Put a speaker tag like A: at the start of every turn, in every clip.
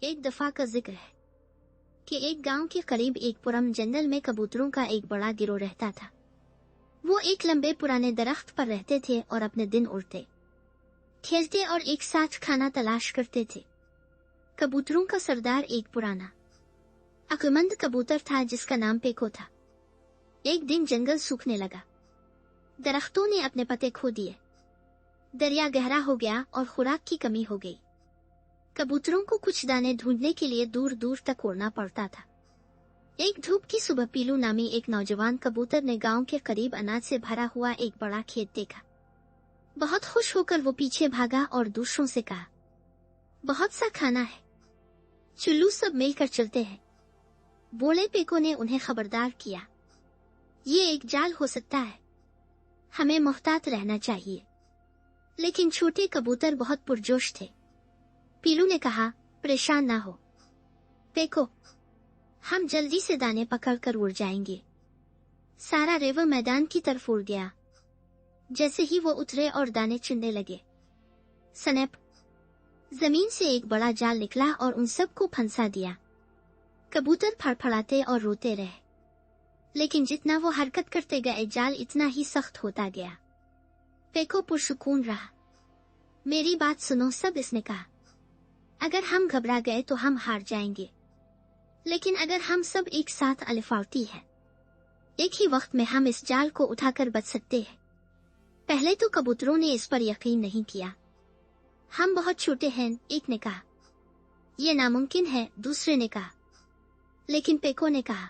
A: एक दफा का जिक्र है कि एक गांव के करीब एक पुरम जंगल में कबूतरों का एक बड़ा गिरोह रहता था। वो एक लंबे पुराने दरख्त पर रहते थे और अपने दिन उड़ते, खेलते और एक साथ खाना तलाश करते थे। कबूतरों का सरदार एक पुराना अक्लमंद कबूतर था जिसका नाम पेको था। एक दिन जंगल सूखने लगा, दरख्तों ने अपने पत्ते खो दिए, दरिया गहरा हो गया और खुराक की कमी हो गई। कबूतरों को कुछ दाने ढूंढने के लिए दूर दूर तक उड़ना पड़ता था। एक धूप की सुबह पीलू नामी एक नौजवान कबूतर ने गांव के करीब अनाज से भरा हुआ एक बड़ा खेत देखा। बहुत खुश होकर वो पीछे भागा और दूसरों से कहा, बहुत सा खाना है, चुल्लू सब मिलकर चलते हैं। बोले पेको ने उन्हें खबरदार किया, ये एक जाल हो सकता है, हमें मोहतात रहना चाहिए। लेकिन छोटे कबूतर बहुत पुरजोश थे। पीलू ने कहा, परेशान ना हो पेको, हम जल्दी से दाने पकड़कर उड़ जाएंगे। सारा रेवा मैदान की तरफ उड़ गया। जैसे ही वो उतरे और दाने चुनने लगे, स्नैप, जमीन से एक बड़ा जाल निकला और उन सबको फंसा दिया। कबूतर फड़फड़ाते और रोते रहे, लेकिन जितना वो हरकत करते गए जाल इतना ही सख्त होता गया। पेको पुरसुकून रहा। मेरी बात सुनो सब, इसने कहा, अगर हम घबरा गए तो हम हार जाएंगे, लेकिन अगर हम सब एक साथ अलिफावती है, एक ही वक्त में हम इस जाल को उठाकर बच सकते हैं। पहले तो कबूतरों ने इस पर यकीन नहीं किया। हम बहुत छोटे हैं, एक ने कहा, यह नामुमकिन है, दूसरे ने कहा। लेकिन पेको ने कहा,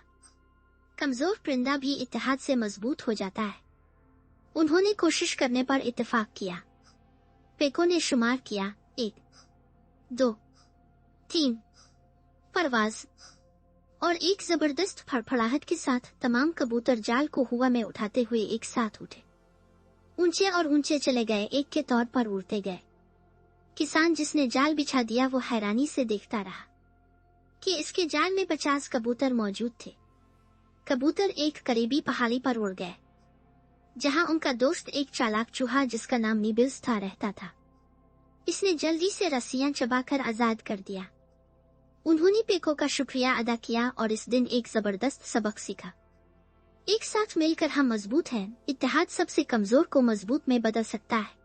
A: कमजोर परिंदा भी इत्तेहाद से मजबूत हो जाता है। उन्होंने कोशिश करने पर इत्तेफाक किया। पेको ने शुमार किया, 1, 2, 3, परवाज, और एक जबरदस्त फड़फड़ाहट के साथ तमाम कबूतर जाल को हवा में उठाते हुए एक साथ उठे, ऊंचे और ऊंचे चले गए, एक के तौर पर उड़ते गए। किसान जिसने जाल बिछा दिया वो हैरानी से देखता रहा कि इसके जाल में 50 कबूतर मौजूद थे। कबूतर एक करीबी पहाड़ी पर उड़ गए, जहां उनका दोस्त एक चालाक चूहा जिसका नाम निबिल्स था रहता था। इसने जल्दी से रस्सियां चबाकर आजाद कर दिया। उन्होंने पेको का शुक्रिया अदा किया और इस दिन एक जबरदस्त सबक सीखा। एक साथ मिलकर हम मजबूत हैं, इत्तेहाद सबसे कमजोर को मजबूत में बदल सकता है।